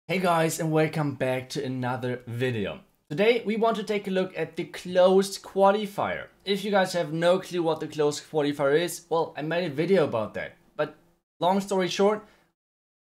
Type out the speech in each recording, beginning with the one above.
Hey guys, and welcome back to another video. Today we want to take a look at the closed qualifier. If you guys have no clue what the closed qualifier is, well, I made a video about that. But long story short,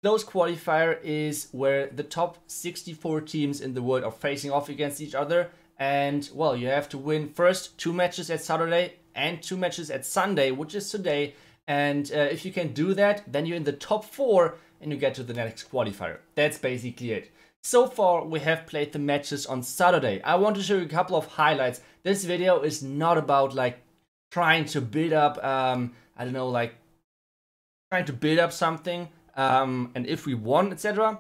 closed qualifier is where the top 64 teams in the world are facing off against each other. And well, you have to win first 2 matches at Saturday and 2 matches at Sunday, which is today. And if you can do that, then you're in the top 4 and you get to the next qualifier. That's basically it. So far, we have played the matches on Saturday. I want to show you a couple of highlights. This video is not about like trying to build up, I don't know, like trying to build up something and if we won, etc.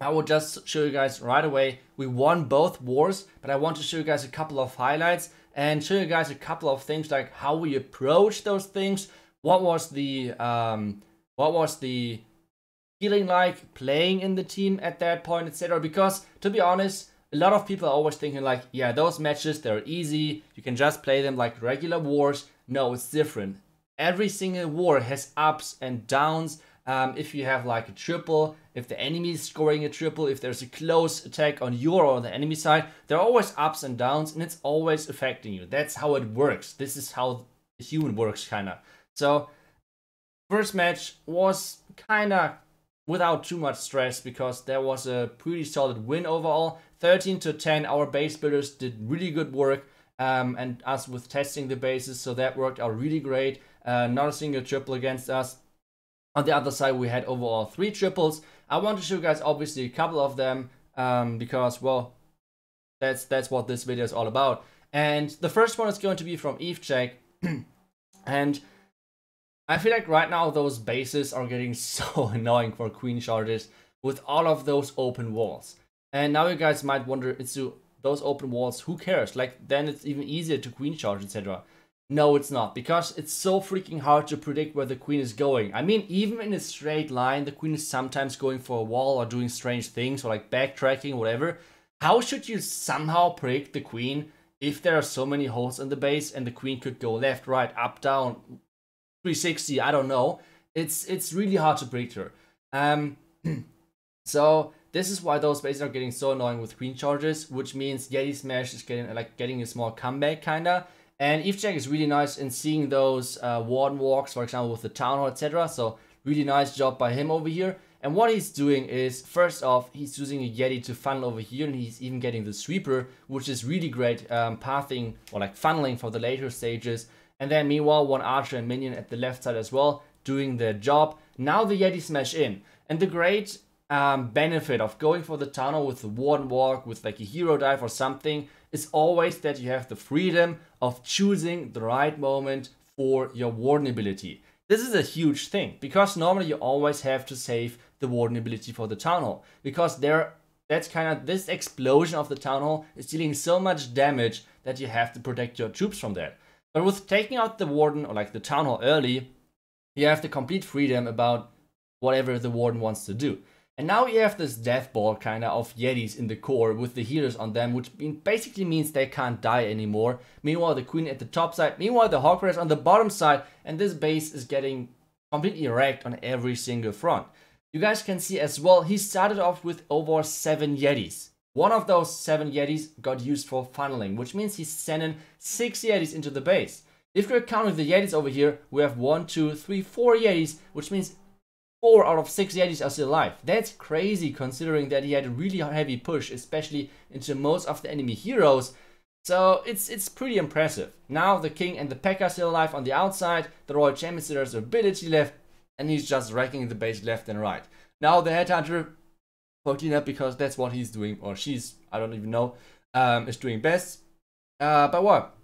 I will just show you guys right away. We won both wars, but I want to show you guys a couple of highlights and show you guys a couple of things like how we approach those things. What was the feeling like playing in the team at that point, etc. Because to be honest, a lot of people are always thinking like, yeah, those matches, they're easy, you can just play them like regular wars. No, it's different. Every single war has ups and downs. If you have like a triple, if the enemy is scoring a triple, if there's a close attack on your or the enemy side, there are always ups and downs, and it's always affecting you. That's how it works. This is how the human works, kinda. So first match was kinda without too much stress because there was a pretty solid win overall. 13-10, our base builders did really good work, and us with testing the bases, so that worked out really great. Not a single triple against us. On the other side, we had overall 3 triples. I want to show you guys obviously a couple of them because, well, that's what this video is all about. And the first one is going to be from Eve-Check. And I feel like right now those bases are getting so annoying for queen charges with all of those open walls. And now you guys might wonder, it's those open walls, who cares? Like, then it's even easier to queen charge, etc. No, it's not, because it's so freaking hard to predict where the queen is going. I mean, even in a straight line, the queen is sometimes going for a wall or doing strange things or like backtracking, whatever. How should you somehow predict the queen if there are so many holes in the base and the queen could go left, right, up, down, 360, I don't know. It's really hard to predict her. So this is why those bases are getting so annoying with queen charges, which means Yeti Smash is getting a small comeback kinda. And Eve-Check is really nice in seeing those warden walks, for example, with the town hall, etc. So really nice job by him over here. And what he's doing is, first off, he's using a Yeti to funnel over here, and he's even getting the sweeper, which is really great pathing or like funneling for the later stages. And then meanwhile, one archer and minion at the left side as well, doing their job. Now the Yeti Smash in. And the great benefit of going for the tunnel with the warden walk, with like a hero dive or something, is always that you have the freedom of choosing the right moment for your warden ability. This is a huge thing, because normally you always have to save the warden ability for the town hall, because that's kind of, this explosion of the town hall is dealing so much damage that you have to protect your troops from that. But with taking out the warden or like the town hall early, you have the complete freedom about whatever the warden wants to do. And now you have this death ball kind of Yetis in the core with the healers on them, which basically means they can't die anymore. Meanwhile, the queen at the top side, meanwhile the hawk is on the bottom side, and this base is getting completely wrecked on every single front. You guys can see as well, he started off with over 7 Yetis. One of those 7 Yetis got used for funneling, which means he's sending 6 Yetis into the base. If we're counting the Yetis over here, we have 1, 2, 3, 4 Yetis, which means 4 out of 6 Yetis are still alive. That's crazy considering that he had a really heavy push, especially into most of the enemy heroes. So it's pretty impressive. Now the king and the P.E.K.K.A are still alive on the outside. The royal champion still has ability left, and he's just wrecking the base left and right. Now the headhunter for cleanup, because that's what he's doing, or she's, I don't even know, is doing best. But what?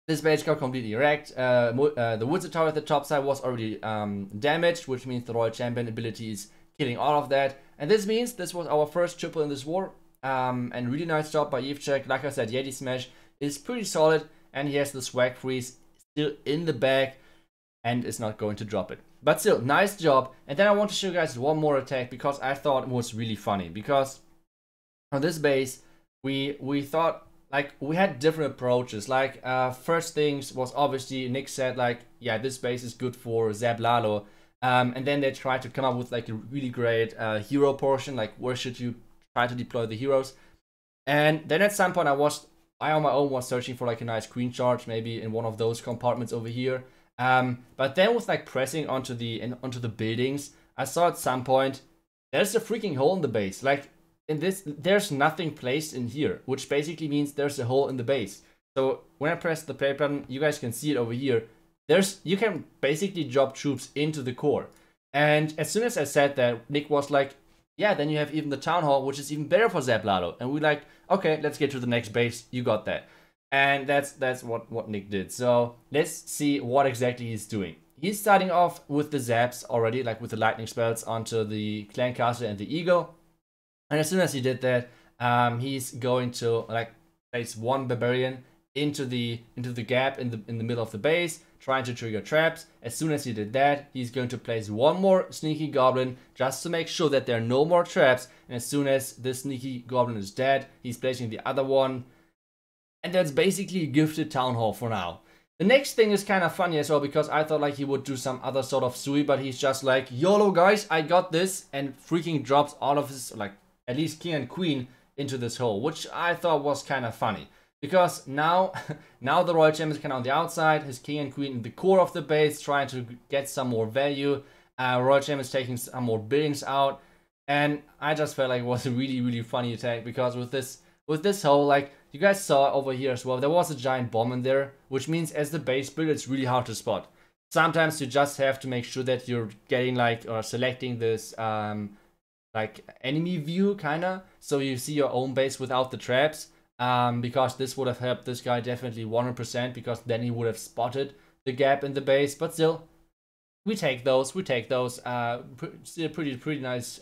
This base got completely wrecked. The woods tower at the top side was already damaged, which means the royal champion ability is killing all of that. And this means this was our first triple in this war. And really nice job by Eve-Check. Like I said, Yeti Smash is pretty solid, and he has the swag freeze still in the bag and is not going to drop it. But still, nice job. And then I want to show you guys one more attack because I thought it was really funny. Because on this base, we thought, like, we had different approaches. Like, first things was obviously Nick said, like, yeah, this base is good for Zeb Lalo. And then they try to come up with like a really great hero portion, like where should you try to deploy the heroes. And then at some point I on my own was searching for like a nice queen charge, maybe in one of those compartments over here. But then with like pressing onto the buildings, I saw at some point there's a freaking hole in the base. Like in this, there's nothing placed in here, which basically means there's a hole in the base. So when I press the play button, you guys can see it over here. You can basically drop troops into the core. And as soon as I said that, Nick was like, yeah, then you have even the town hall, which is even better for Zablado. And we're like, okay, let's get to the next base. You got that. And that's what Nick did. So let's see what exactly he's doing. He's starting off with the zaps already, like with the lightning spells onto the clan castle and the eagle. And as soon as he did that, he's going to like place one barbarian into the gap in the middle of the base, trying to trigger traps. As soon as he did that, he's going to place one more sneaky goblin just to make sure that there are no more traps. And as soon as this sneaky goblin is dead, he's placing the other one. And that's basically a gifted town hall for now. The next thing is kind of funny as well, because I thought like he would do some other sort of sui, but he's just like, YOLO guys, I got this, and freaking drops all of his, like, at least king and queen into this hole, which I thought was kind of funny. Because now the Royal Champion is kind of on the outside, his king and queen in the core of the base, trying to get some more value. Royal Champion is taking some more buildings out, and I just felt like it was a really, really funny attack, because with this hole, like, you guys saw over here as well, there was a giant bomb in there, which means as the base builder, it's really hard to spot. Sometimes you just have to make sure that you're getting like, or selecting this, like enemy view kinda, so you see your own base without the traps, because this would have helped this guy definitely 100%, because then he would have spotted the gap in the base. But still, we take those, still pretty nice,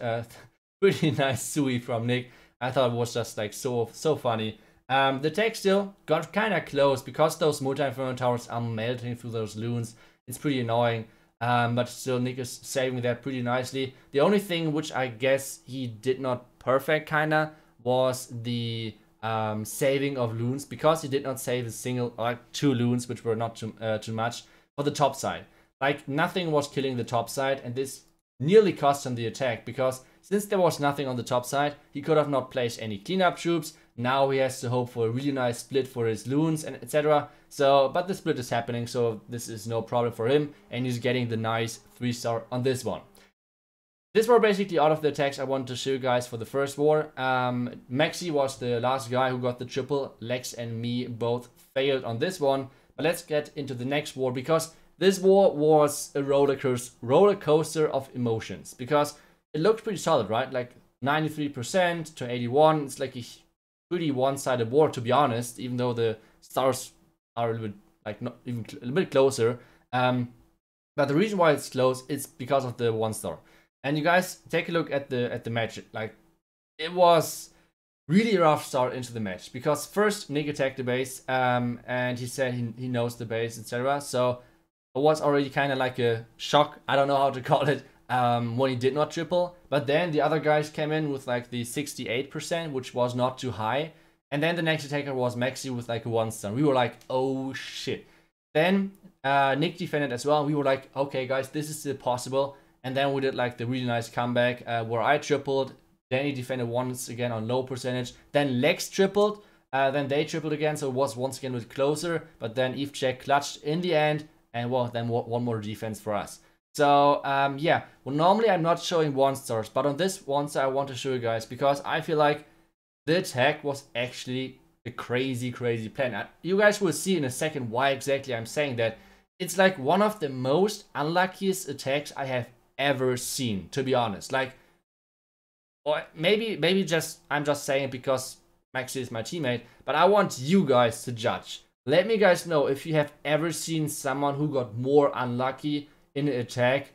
pretty nice sui from Nick. I thought it was just like so funny. The tech still got kind of close, because those multi-inferno towers are melting through those loons. It's pretty annoying, but still Nick is saving that pretty nicely. The only thing which I guess he did not perfect kinda was the saving of loons, because he did not save a single, like 2 loons, which were not too much for the top side. Like nothing was killing the top side, and this nearly cost him the attack, because since there was nothing on the top side, he could have not placed any cleanup troops. Now he has to hope for a really nice split for his loons and etc. So, but the split is happening, so this is no problem for him, and he's getting the nice 3-star on this one. This were basically all of the attacks I wanted to show you guys for the first war. Maxi was the last guy who got the triple. Lex and me both failed on this one. But let's get into the next war, because this war was a roller coaster of emotions. Because it looked pretty solid, right? Like 93% to 81. It's like a pretty one-sided war, to be honest, even though the stars are a little bit, like, not even a little bit closer. But the reason why it's close is because of the 1-star. And you guys take a look at the match. Like, it was really rough start into the match, because first Nick attacked the base, and he said he knows the base, etc. So it was already kind of like a shock. I don't know how to call it. When he did not triple, but then the other guys came in with like the 68%, which was not too high, and then the next attacker was Maxi with like a 1-star. We were like, oh shit. Then Nick defended as well. We were like, okay guys, this is still possible. And then we did like the really nice comeback where I tripled, then he defended once again on low percentage, then Lex tripled, then they tripled again, so it was once again a bit closer, but then Eve Check clutched in the end, and well, then one more defense for us. So, yeah, well, normally I'm not showing 1-stars, but on this 1-star I want to show you guys, because I feel like the attack was actually a crazy plan. You guys will see in a second why exactly I'm saying that. It's like one of the most unluckiest attacks I have ever seen, to be honest. Like, or maybe just I'm just saying it because Maxi is my teammate, but I want you guys to judge. Let me guys know if you have ever seen someone who got more unlucky in an attack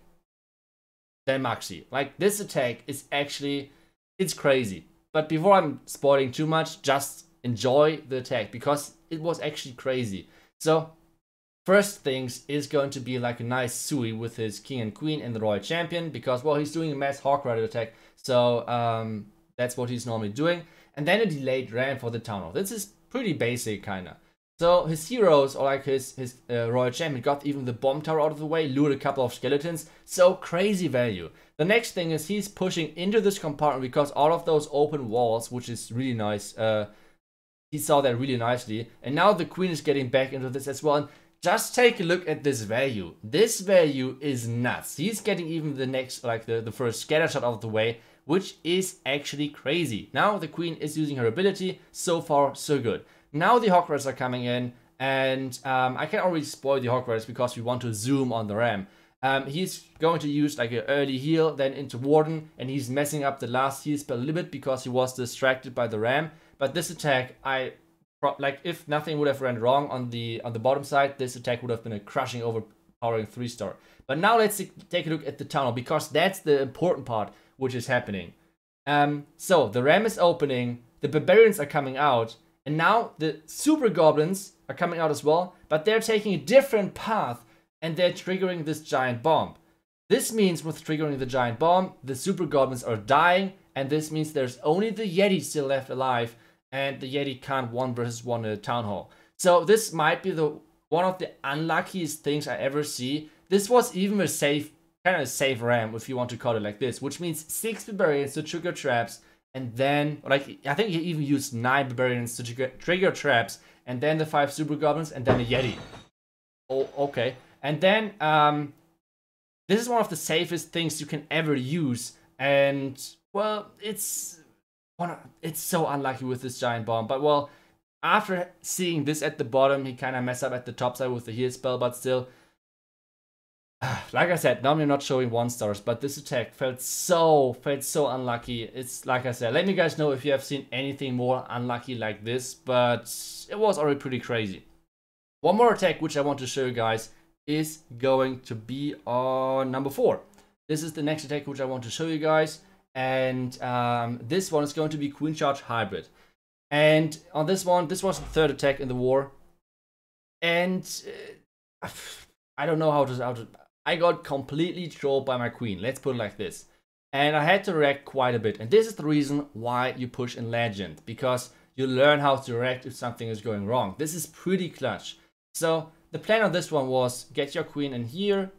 than Maxi. Like, this attack is actually, it's crazy. But before I'm spoiling too much, just enjoy the attack, because it was actually crazy. So, first things is going to be like a nice sui with his king and queen and the royal champion, because, well, he's doing a mass hawk rider attack, so that's what he's normally doing. And then a delayed ram for the town hall. This is pretty basic, kinda. So his heroes, or like his royal champion, got even the bomb tower out of the way, lured a couple of skeletons. So crazy value. The next thing is he's pushing into this compartment because all of those open walls, which is really nice. He saw that really nicely. And now the queen is getting back into this as well. And just take a look at this value. This value is nuts. He's getting even the next, like the first scatter shot out of the way, which is actually crazy. Now the queen is using her ability. So far, so good. Now the Hog Riders are coming in. And I can already spoil the Hog Riders because we want to zoom on the Ram. He's going to use like an early heal, then into Warden. And he's messing up the last heal spell a little bit because he was distracted by the Ram. But this attack, like if nothing would have went wrong on the bottom side, this attack would have been a crushing, overpowering 3-star. But now let's take a look at the tunnel because that's the important part which is happening. So the Ram is opening, the Barbarians are coming out, and now the Super Goblins are coming out as well, but they're taking a different path and they're triggering this giant bomb. This means with triggering the giant bomb, the Super Goblins are dying, and this means there's only the Yeti still left alive. And the Yeti can't 1 versus 1 in a town hall. So this might be one of the unluckiest things I ever see. This was even a safe, kind of a safe Ram, if you want to call it like this, which means 6 Barbarians to trigger traps, and then, like, I think he even used 9 Barbarians to trigger traps, and then the 5 Super Goblins, and then the Yeti. Oh, okay. And then, this is one of the safest things you can ever use, and, well, it's so unlucky with this giant bomb. But well, after seeing this at the bottom, he kind of messed up at the top side with the heal spell, but still, like I said, normally I'm not showing 1-stars, but this attack felt so unlucky. It's like I said, let me guys know if you have seen anything more unlucky like this, but it was already pretty crazy. One more attack which I want to show you guys is going to be on number 4. This is the next attack which I want to show you guys. And this one is going to be Queen Charge Hybrid. And on this one, this was the 3rd attack in the war. And I don't know how to... I got completely trolled by my queen. Let's put it like this. And I had to react quite a bit. And this is the reason why you push in Legend. Because you learn how to react if something is going wrong. This is pretty clutch. So the plan on this one was get your queen in here.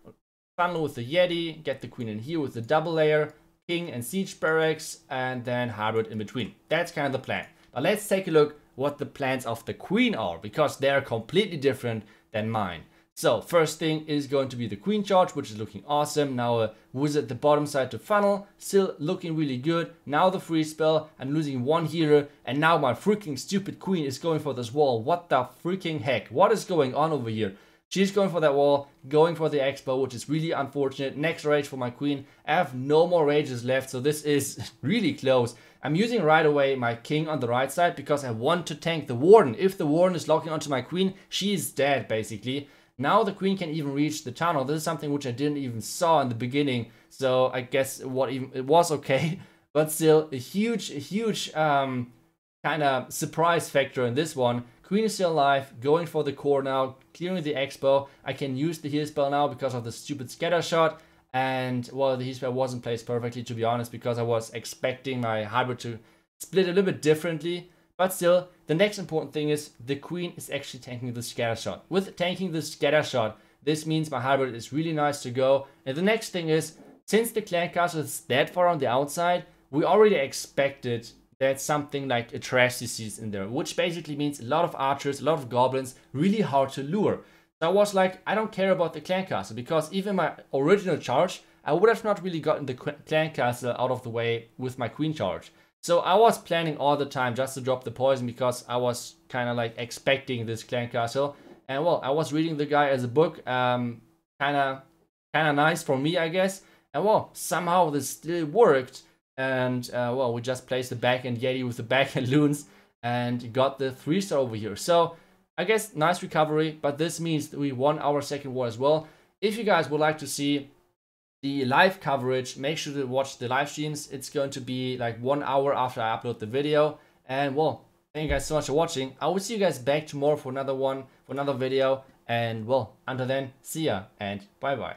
Funnel with the Yeti. Get the queen in here with the double layer. King and Siege Barracks, and then Hybrid in between. That's kind of the plan. But let's take a look what the plans of the Queen are, because they are completely different than mine. So first thing is going to be the Queen Charge, which is looking awesome. Now a wizard the bottom side to funnel, still looking really good. Now the free spell, I'm losing 1 hero, and now my freaking stupid queen is going for this wall. What the freaking heck? What is going on over here? She's going for that wall, going for the expo, which is really unfortunate. Next rage for my queen. I have no more rages left, so this is really close. I'm using right away my king on the right side because I want to tank the warden. If the warden is locking onto my queen, she is dead basically. Now the queen can even reach the tunnel. This is something which I didn't even saw in the beginning, so I guess it was okay. But still, a huge kind of surprise factor in this one. Queen is still alive, going for the core now, clearing the expo. I can use the heal spell now because of the stupid scatter shot. And, well, the heal spell wasn't placed perfectly, to be honest, because I was expecting my hybrid to split a little bit differently. But still, the next important thing is the queen is actually tanking the scatter shot. With tanking the scatter shot, this means my hybrid is really nice to go. And the next thing is, since the clan castle is that far on the outside, we already expected that something like a trash disease in there, which basically means a lot of archers, a lot of goblins, really hard to lure. So I was like, I don't care about the clan castle, because even my original charge, I would have not really gotten the clan castle out of the way with my queen charge. So I was planning all the time just to drop the poison because I was kind of like expecting this clan castle. And well, I was reading the guy as a book, kind of nice for me, I guess. And well, somehow this still worked. And well, we just placed the backhand Yeti with the backhand loons and got the 3-star over here. So I guess nice recovery, but this means that we won our second war as well. If you guys would like to see the live coverage, make sure to watch the live streams. It's going to be like 1 hour after I upload the video. And well, thank you guys so much for watching. I will see you guys back tomorrow for another video. And well, until then, see ya and bye bye.